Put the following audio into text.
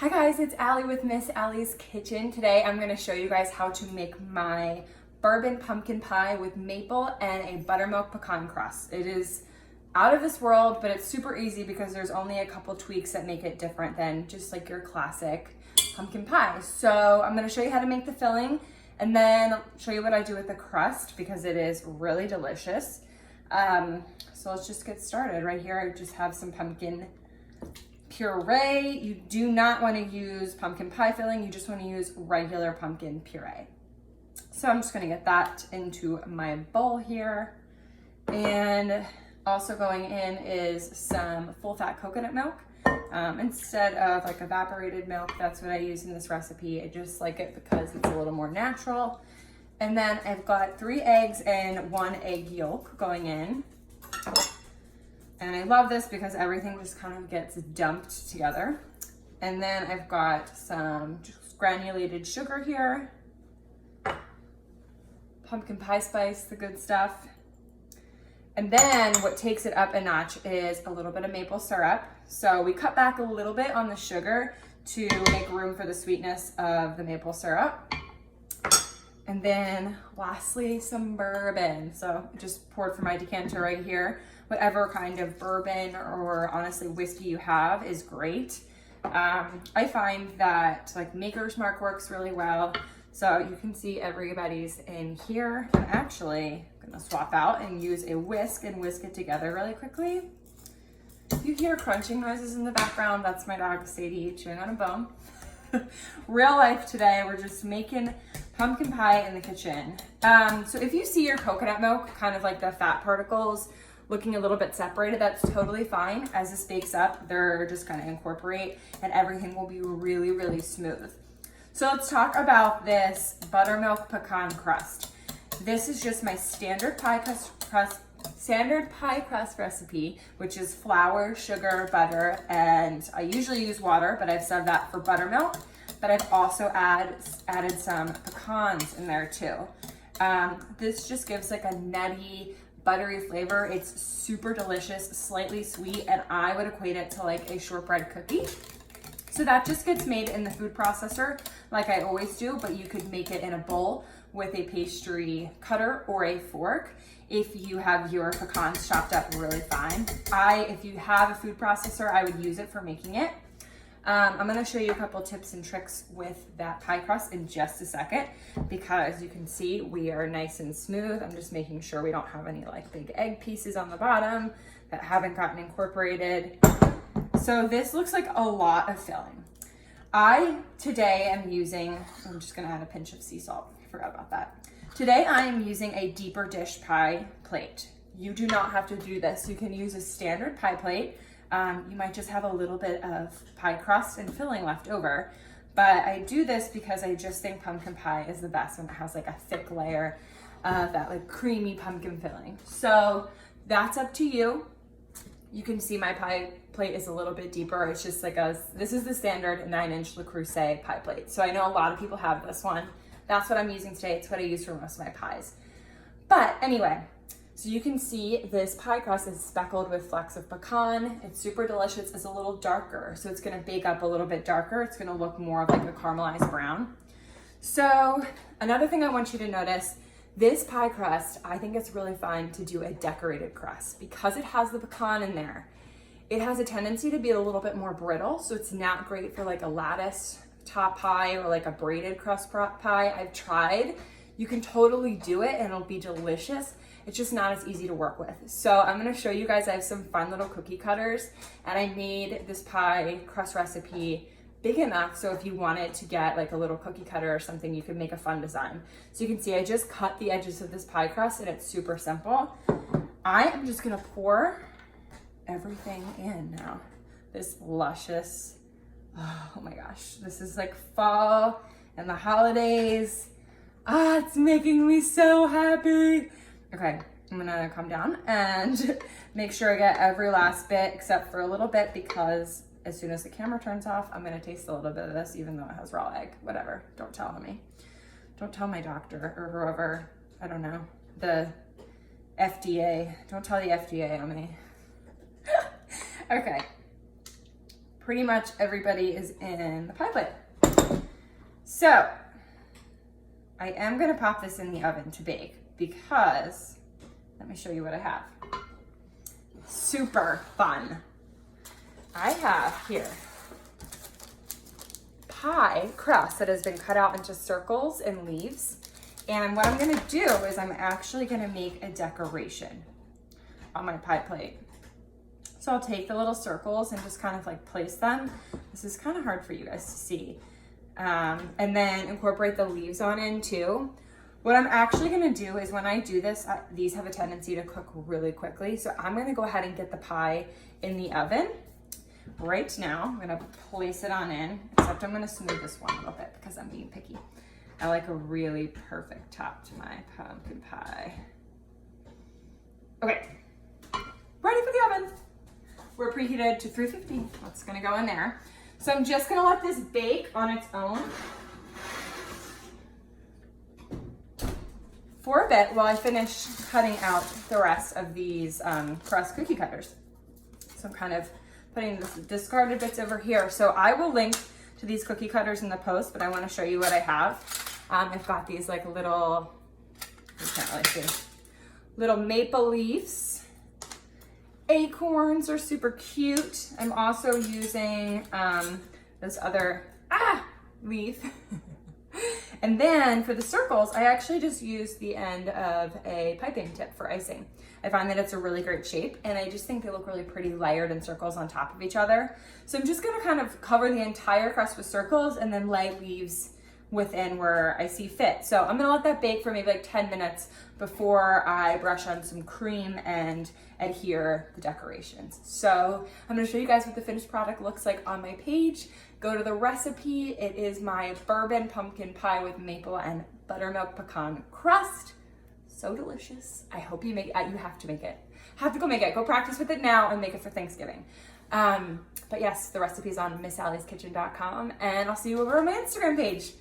Hi guys, it's Allie with Miss Allie's Kitchen. Today I'm going to show you guys how to make my bourbon pumpkin pie with maple and a buttermilk pecan crust. It is out of this world, but it's super easy because there's only a couple tweaks that make it different than just like your classic pumpkin pie. So I'm going to show you how to make the filling and then show you what I do with the crust because it is really delicious. So let's just get started. Right here I just have some pumpkin puree. You do not want to use pumpkin pie filling, you just want to use regular pumpkin puree. So I'm just going to get that into my bowl here. And also going in is some full fat coconut milk. Instead of like evaporated milk, that's what I use in this recipe. I just like it because it's a little more natural. And then I've got 3 eggs and 1 egg yolk going in. And I love this because everything just kind of gets dumped together. And then I've got some just granulated sugar here, pumpkin pie spice, the good stuff. And then what takes it up a notch is a little bit of maple syrup. So we cut back a little bit on the sugar to make room for the sweetness of the maple syrup. And then lastly, some bourbon. So I just poured from my decanter right here. Whatever kind of bourbon or honestly whiskey you have is great. I find that like Maker's Mark works really well. So you can see everybody's in here. I'm actually gonna swap out and use a whisk and whisk it together really quickly. If you hear crunching noises in the background, that's my dog Sadie chewing on a bone. Real life today, we're just making pumpkin pie in the kitchen. So if you see your coconut milk, kind of like the fat particles looking a little bit separated, that's totally fine. As this bakes up, they're just gonna incorporate and everything will be really, really smooth. So let's talk about this buttermilk pecan crust. This is just my standard pie crust recipe, which is flour, sugar, butter, and I usually use water, but I've said that for buttermilk. But I've also added some pecans in there too. This just gives like a nutty, buttery flavor. It's super delicious, slightly sweet, and I would equate it to like a shortbread cookie. So that just gets made in the food processor like I always do, but you could make it in a bowl with a pastry cutter or a fork if you have your pecans chopped up really fine. If you have a food processor, I would use it for making it. I'm gonna show you a couple tips and tricks with that pie crust in just a second because you can see we are nice and smooth. I'm just making sure we don't have any like big egg pieces on the bottom that haven't gotten incorporated. So this looks like a lot of filling. Today I'm just gonna add a pinch of sea salt, I forgot about that. Today I am using a deeper dish pie plate. You do not have to do this. You can use a standard pie plate. You might just have a little bit of pie crust and filling left over. But I do this because I just think pumpkin pie is the best when it has like a thick layer of that like creamy pumpkin filling. So that's up to you. You can see my pie plate is a little bit deeper. It's just like this is the standard 9-inch Le Creuset pie plate. So I know a lot of people have this one. That's what I'm using today. It's what I use for most of my pies. But anyway, so you can see this pie crust is speckled with flecks of pecan. It's super delicious. It's a little darker, so it's gonna bake up a little bit darker. It's gonna look more of like a caramelized brown. So another thing I want you to notice, this pie crust, I think it's really fun to do a decorated crust because it has the pecan in there. It has a tendency to be a little bit more brittle, so it's not great for like a lattice top pie or like a braided crust pie. I've tried. You can totally do it and it'll be delicious. It's just not as easy to work with. So I'm gonna show you guys, I have some fun little cookie cutters and I made this pie crust recipe big enough so if you wanted to get like a little cookie cutter or something, you could make a fun design. So you can see I just cut the edges of this pie crust and it's super simple. I am just gonna pour everything in now. This luscious, oh my gosh, this is like fall and the holidays. It's making me so happy. Okay, I'm gonna come down and make sure I get every last bit except for a little bit because as soon as the camera turns off, I'm gonna taste a little bit of this even though it has raw egg. Whatever, don't tell me. Don't tell my doctor or whoever, I don't know, the FDA. Don't tell the FDA on me. Okay, pretty much everybody is in the pie plate. So I am gonna pop this in the oven to bake because, let me show you what I have. Super fun. I have here pie crust that has been cut out into circles and leaves. And what I'm gonna do is I'm actually gonna make a decoration on my pie plate. So I'll take the little circles and just kind of like place them. This is kind of hard for you guys to see. And then incorporate the leaves on in too. What I'm actually gonna do is when I do this, these have a tendency to cook really quickly. So I'm gonna go ahead and get the pie in the oven right now. I'm gonna place it on in, except I'm gonna smooth this one a little bit because I'm being picky. I like a really perfect top to my pumpkin pie. Okay, ready for the oven. We're preheated to 350. That's gonna go in there. So I'm just gonna let this bake on its own for a bit while I finish cutting out the rest of these crust cookie cutters. So I'm kind of putting the discarded bits over here. So I will link to these cookie cutters in the post, but I wanna show you what I have. I've got these like little, you can't really see, little maple leaves. Acorns are super cute. I'm also using this other leaf. And then for the circles, I actually just use the end of a piping tip for icing. I find that it's a really great shape, and I just think they look really pretty layered in circles on top of each other. So I'm just gonna kind of cover the entire crust with circles and then lay leaves within where I see fit. So I'm gonna let that bake for maybe like 10 minutes before I brush on some cream and adhere the decorations. So I'm gonna show you guys what the finished product looks like on my page. Go to the recipe. It is my bourbon pumpkin pie with maple and buttermilk pecan crust. So delicious. I hope you make it. You have to make it. Have to go make it. Go practice with it now and make it for Thanksgiving. But yes, the recipe is on MissSally'sKitchen.com, and I'll see you over on my Instagram page.